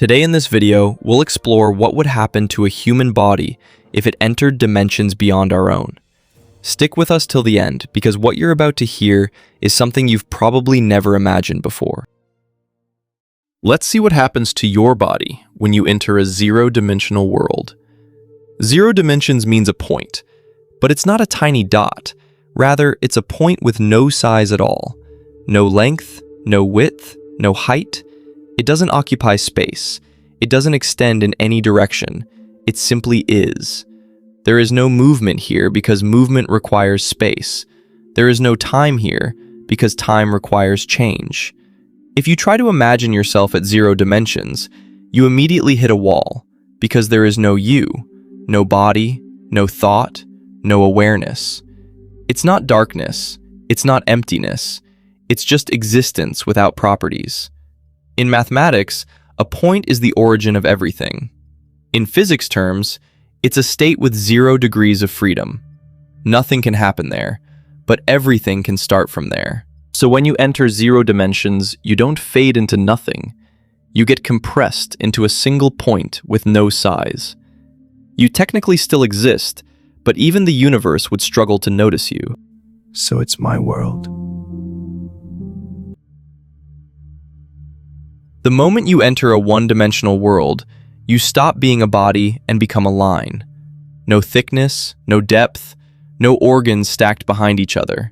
Today in this video, we'll explore what would happen to a human body if it entered dimensions beyond our own. Stick with us till the end, because what you're about to hear is something you've probably never imagined before. Let's see what happens to your body when you enter a zero-dimensional world. Zero dimensions means a point, but it's not a tiny dot. Rather, it's a point with no size at all. No length, no width, no height. It doesn't occupy space. It doesn't extend in any direction. It simply is. There is no movement here because movement requires space. There is no time here because time requires change. If you try to imagine yourself at zero dimensions, you immediately hit a wall because there is no you, no body, no thought, no awareness. It's not darkness. It's not emptiness. It's just existence without properties. In mathematics, a point is the origin of everything. In physics terms, it's a state with 0 degrees of freedom. Nothing can happen there, but everything can start from there. So when you enter zero dimensions, you don't fade into nothing. You get compressed into a single point with no size. You technically still exist, but even the universe would struggle to notice you. So it's my world. The moment you enter a one-dimensional world, you stop being a body and become a line. No thickness, no depth, no organs stacked behind each other.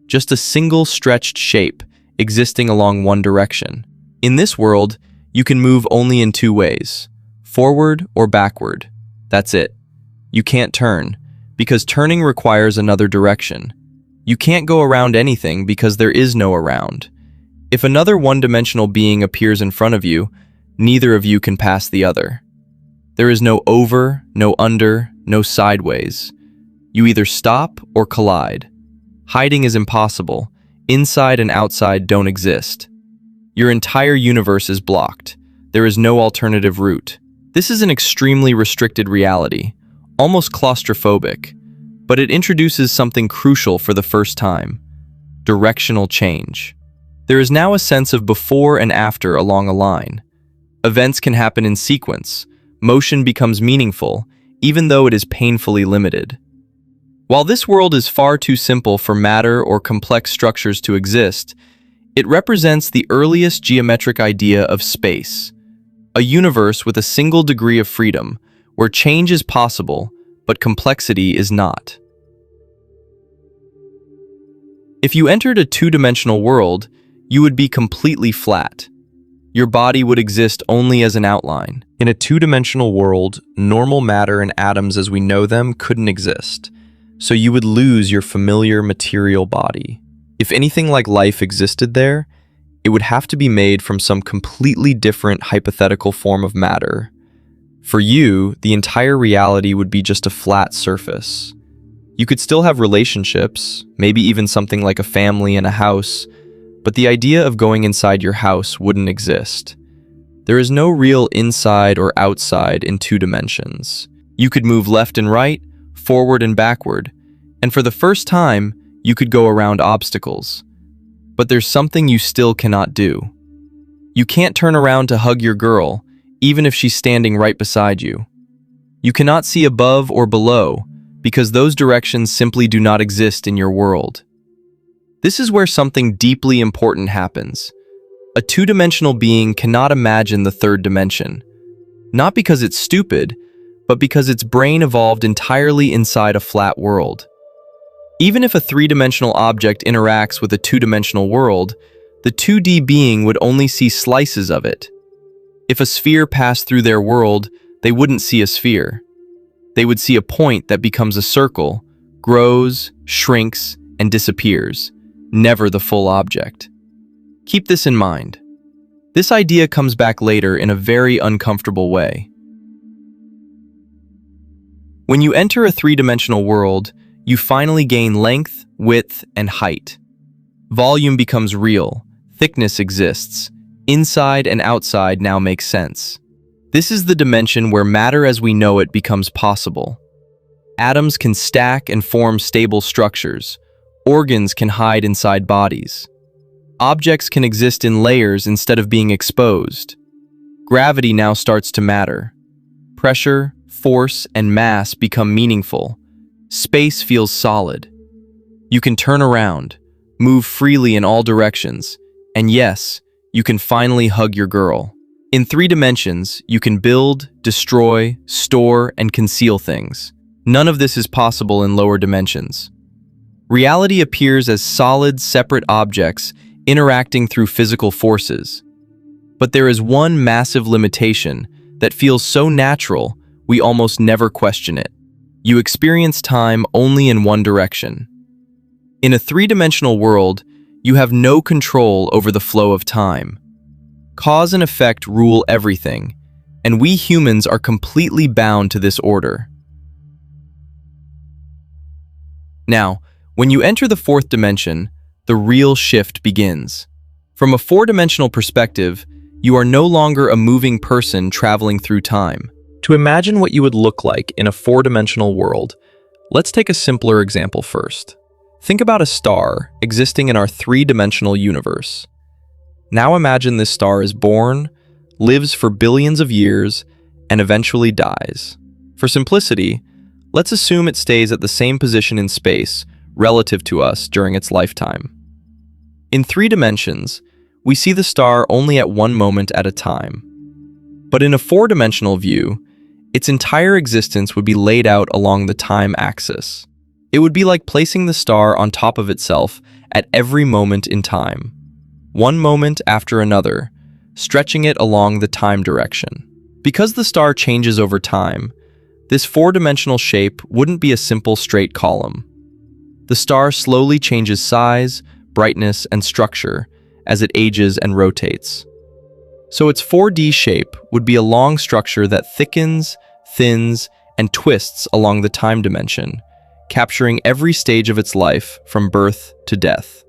Just a single stretched shape existing along one direction. In this world, you can move only in two ways, forward or backward. That's it. You can't turn, because turning requires another direction. You can't go around anything because there is no around. If another one-dimensional being appears in front of you, neither of you can pass the other. There is no over, no under, no sideways. You either stop or collide. Hiding is impossible. Inside and outside don't exist. Your entire universe is blocked. There is no alternative route. This is an extremely restricted reality, almost claustrophobic, but it introduces something crucial for the first time: directional change. There is now a sense of before and after along a line. Events can happen in sequence. Motion becomes meaningful, even though it is painfully limited. While this world is far too simple for matter or complex structures to exist, it represents the earliest geometric idea of space, a universe with a single degree of freedom, where change is possible, but complexity is not. If you entered a two-dimensional world, you would be completely flat. Your body would exist only as an outline. In a two-dimensional world, normal matter and atoms as we know them couldn't exist, so you would lose your familiar material body. If anything like life existed there, it would have to be made from some completely different hypothetical form of matter. For you, the entire reality would be just a flat surface. You could still have relationships, maybe even something like a family and a house, but the idea of going inside your house wouldn't exist. There is no real inside or outside in two dimensions. You could move left and right, forward and backward, and for the first time, you could go around obstacles. But there's something you still cannot do. You can't turn around to hug your girl, even if she's standing right beside you. You cannot see above or below, because those directions simply do not exist in your world. This is where something deeply important happens. A two-dimensional being cannot imagine the third dimension. Not because it's stupid, but because its brain evolved entirely inside a flat world. Even if a three-dimensional object interacts with a two-dimensional world, the 2D being would only see slices of it. If a sphere passed through their world, they wouldn't see a sphere. They would see a point that becomes a circle, grows, shrinks, and disappears. Never the full object. Keep this in mind. This idea comes back later in a very uncomfortable way. When you enter a three-dimensional world, you finally gain length, width, and height. Volume becomes real. Thickness exists. Inside and outside now make sense. This is the dimension where matter as we know it becomes possible. Atoms can stack and form stable structures. Organs can hide inside bodies. Objects can exist in layers instead of being exposed. Gravity now starts to matter. Pressure, force, and mass become meaningful. Space feels solid. You can turn around, move freely in all directions, and yes, you can finally hug your girl. In 3 dimensions, you can build, destroy, store, and conceal things. None of this is possible in lower dimensions. Reality appears as solid, separate objects interacting through physical forces. But there is one massive limitation that feels so natural, we almost never question it. You experience time only in one direction. In a 3-dimensional world, you have no control over the flow of time. Cause and effect rule everything, and we humans are completely bound to this order. Now, when you enter the 4th dimension, the real shift begins. From a 4-dimensional perspective, you are no longer a moving person traveling through time. To imagine what you would look like in a 4-dimensional world, let's take a simpler example first. Think about a star existing in our 3-dimensional universe. Now imagine this star is born, lives for billions of years, and eventually dies. For simplicity, let's assume it stays at the same position in space relative to us during its lifetime. In 3 dimensions, we see the star only at one moment at a time. But in a 4-dimensional view, its entire existence would be laid out along the time axis. It would be like placing the star on top of itself at every moment in time, one moment after another, stretching it along the time direction. Because the star changes over time, this 4-dimensional shape wouldn't be a simple straight column. The star slowly changes size, brightness, and structure as it ages and rotates. So its 4D shape would be a long structure that thickens, thins, and twists along the time dimension, capturing every stage of its life from birth to death.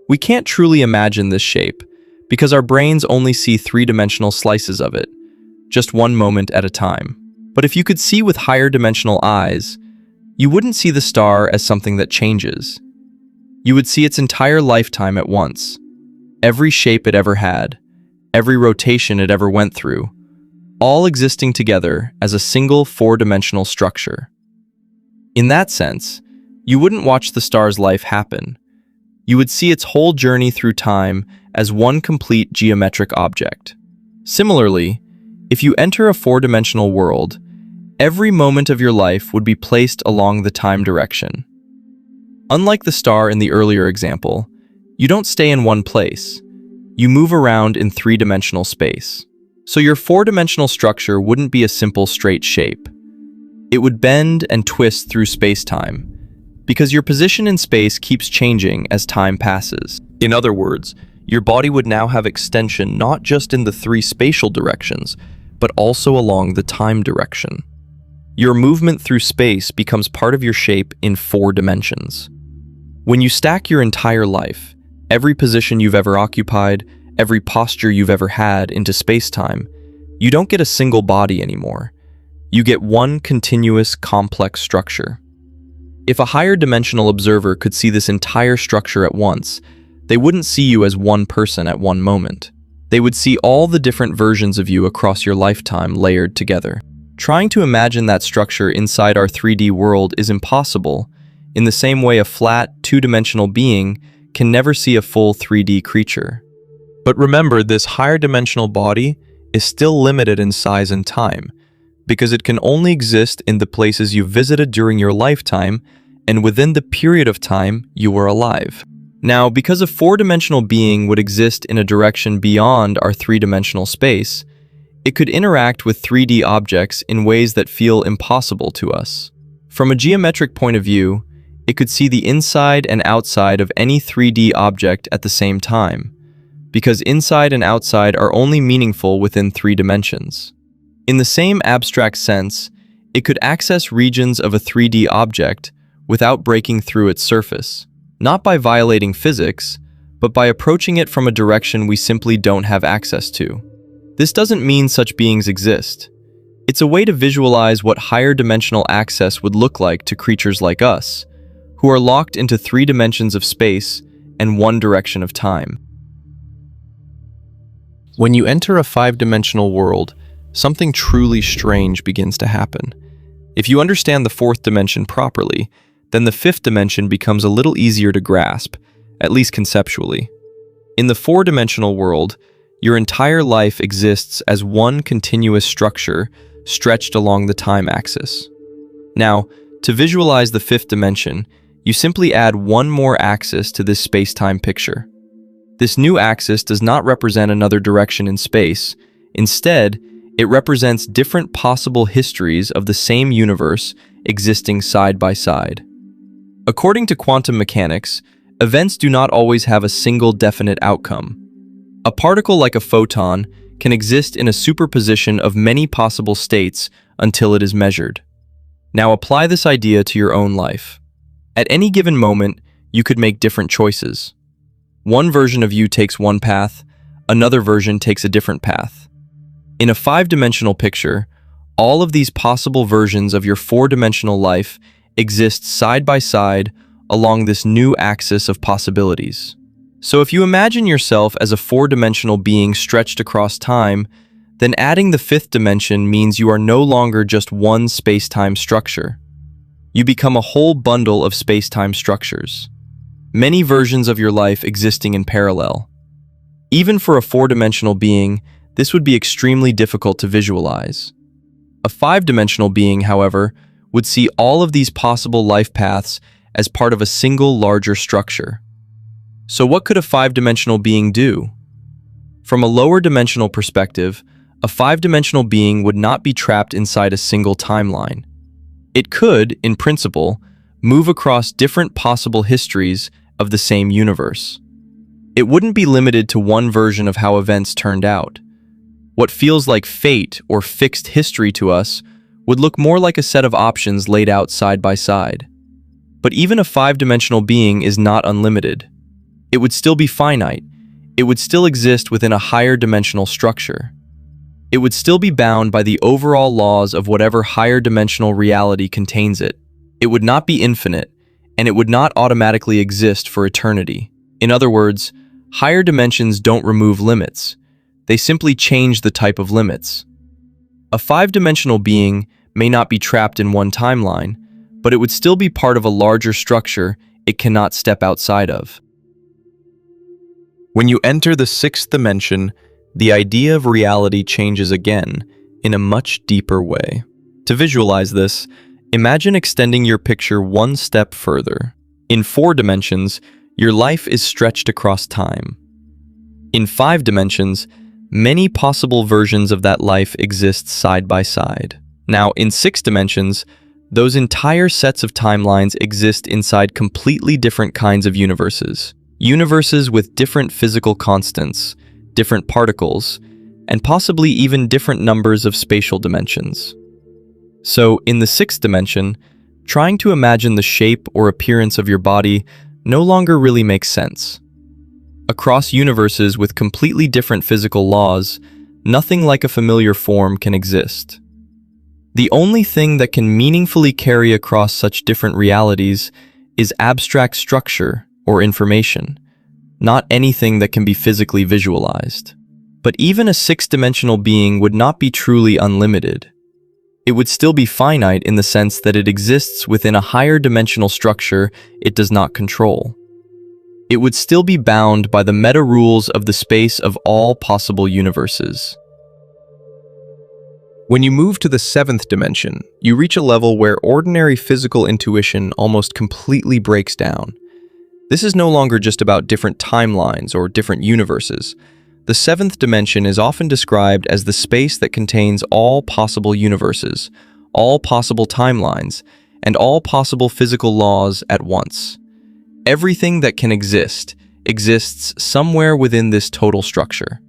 We can't truly imagine this shape because our brains only see 3-dimensional slices of it, just one moment at a time. But if you could see with higher dimensional eyes, you wouldn't see the star as something that changes. You would see its entire lifetime at once, every shape it ever had, every rotation it ever went through, all existing together as a single 4-dimensional structure. In that sense, you wouldn't watch the star's life happen. You would see its whole journey through time as one complete geometric object. Similarly, if you enter a 4-dimensional world, every moment of your life would be placed along the time direction. Unlike the star in the earlier example, you don't stay in one place. You move around in 3-dimensional space. So your 4-dimensional structure wouldn't be a simple straight shape. It would bend and twist through space-time, because your position in space keeps changing as time passes. In other words, your body would now have extension not just in the 3 spatial directions, but also along the time direction. Your movement through space becomes part of your shape in 4 dimensions. When you stack your entire life, every position you've ever occupied, every posture you've ever had into space-time, you don't get a single body anymore. You get one continuous, complex structure. If a higher dimensional observer could see this entire structure at once, they wouldn't see you as one person at one moment. They would see all the different versions of you across your lifetime layered together. Trying to imagine that structure inside our 3D world is impossible, in the same way a flat, 2-dimensional being can never see a full 3D creature. But remember, this higher dimensional body is still limited in size and time, because it can only exist in the places you visited during your lifetime and within the period of time you were alive. Now, because a 4-dimensional being would exist in a direction beyond our 3-dimensional space, it could interact with 3D objects in ways that feel impossible to us. From a geometric point of view, it could see the inside and outside of any 3D object at the same time, because inside and outside are only meaningful within 3 dimensions. In the same abstract sense, it could access regions of a 3D object without breaking through its surface, not by violating physics, but by approaching it from a direction we simply don't have access to. This doesn't mean such beings exist. It's a way to visualize what higher dimensional access would look like to creatures like us, who are locked into 3 dimensions of space and 1 direction of time. When you enter a five-dimensional world, something truly strange begins to happen. If you understand the fourth dimension properly, then the fifth dimension becomes a little easier to grasp, at least conceptually. In the four-dimensional world, your entire life exists as one continuous structure stretched along the time axis. Now, to visualize the fifth dimension, you simply add one more axis to this space-time picture. This new axis does not represent another direction in space. Instead, it represents different possible histories of the same universe existing side by side. According to quantum mechanics, events do not always have a single definite outcome. A particle like a photon can exist in a superposition of many possible states until it is measured. Now apply this idea to your own life. At any given moment, you could make different choices. One version of you takes one path, another version takes a different path. In a five-dimensional picture, all of these possible versions of your four-dimensional life exist side by side along this new axis of possibilities. So if you imagine yourself as a four-dimensional being stretched across time, then adding the fifth dimension means you are no longer just one space-time structure. You become a whole bundle of space-time structures, many versions of your life existing in parallel. Even for a four-dimensional being, this would be extremely difficult to visualize. A five-dimensional being, however, would see all of these possible life paths as part of a single larger structure. So what could a five-dimensional being do? From a lower dimensional perspective, a five-dimensional being would not be trapped inside a single timeline. It could, in principle, move across different possible histories of the same universe. It wouldn't be limited to one version of how events turned out. What feels like fate or fixed history to us would look more like a set of options laid out side by side. But even a five-dimensional being is not unlimited. It would still be finite. It would still exist within a higher dimensional structure. It would still be bound by the overall laws of whatever higher dimensional reality contains it. It would not be infinite, and it would not automatically exist for eternity. In other words, higher dimensions don't remove limits. They simply change the type of limits. A five-dimensional being may not be trapped in one timeline, but it would still be part of a larger structure it cannot step outside of. When you enter the sixth dimension, the idea of reality changes again in a much deeper way. To visualize this, imagine extending your picture one step further. In four dimensions, your life is stretched across time. In five dimensions, many possible versions of that life exist side by side. Now, in six dimensions, those entire sets of timelines exist inside completely different kinds of universes. Universes with different physical constants, different particles, and possibly even different numbers of spatial dimensions. So, in the sixth dimension, trying to imagine the shape or appearance of your body no longer really makes sense. Across universes with completely different physical laws, nothing like a familiar form can exist. The only thing that can meaningfully carry across such different realities is abstract structure or information, not anything that can be physically visualized. But even a six-dimensional being would not be truly unlimited. It would still be finite in the sense that it exists within a higher dimensional structure it does not control. It would still be bound by the meta-rules of the space of all possible universes. When you move to the seventh dimension, you reach a level where ordinary physical intuition almost completely breaks down. This is no longer just about different timelines or different universes. The seventh dimension is often described as the space that contains all possible universes, all possible timelines, and all possible physical laws at once. Everything that can exist exists somewhere within this total structure.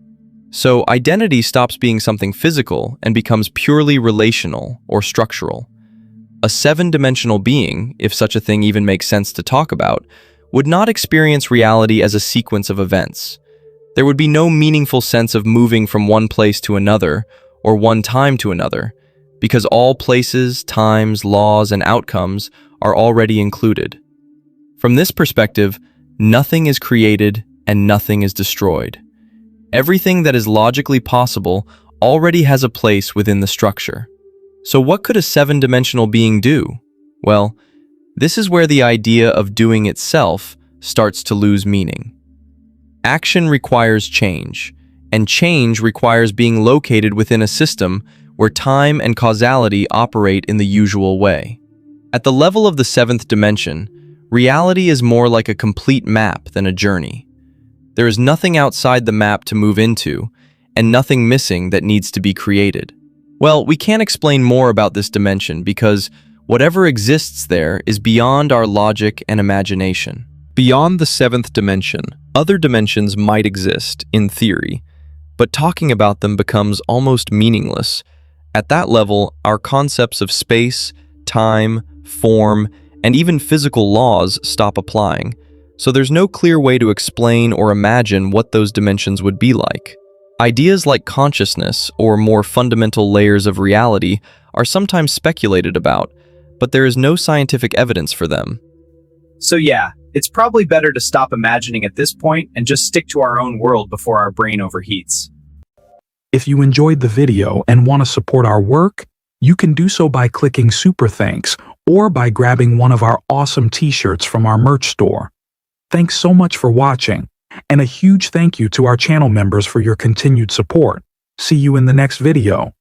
So identity stops being something physical and becomes purely relational or structural. A seven-dimensional being, if such a thing even makes sense to talk about, would not experience reality as a sequence of events. There would be no meaningful sense of moving from one place to another or one time to another, because all places, times, laws, and outcomes are already included. From this perspective, nothing is created and nothing is destroyed. Everything that is logically possible already has a place within the structure. So what could a seven-dimensional being do? Well, this is where the idea of doing itself starts to lose meaning. Action requires change, and change requires being located within a system where time and causality operate in the usual way. At the level of the seventh dimension, reality is more like a complete map than a journey. There is nothing outside the map to move into, and nothing missing that needs to be created. Well, we can't explain more about this dimension because whatever exists there is beyond our logic and imagination. Beyond the seventh dimension, other dimensions might exist, in theory, but talking about them becomes almost meaningless. At that level, our concepts of space, time, form, and even physical laws stop applying, so there's no clear way to explain or imagine what those dimensions would be like. Ideas like consciousness or more fundamental layers of reality are sometimes speculated about, but there is no scientific evidence for them. So yeah, it's probably better to stop imagining at this point and just stick to our own world before our brain overheats. If you enjoyed the video and want to support our work, you can do so by clicking Super Thanks or by grabbing one of our awesome t-shirts from our merch store. Thanks so much for watching, and a huge thank you to our channel members for your continued support. See you in the next video.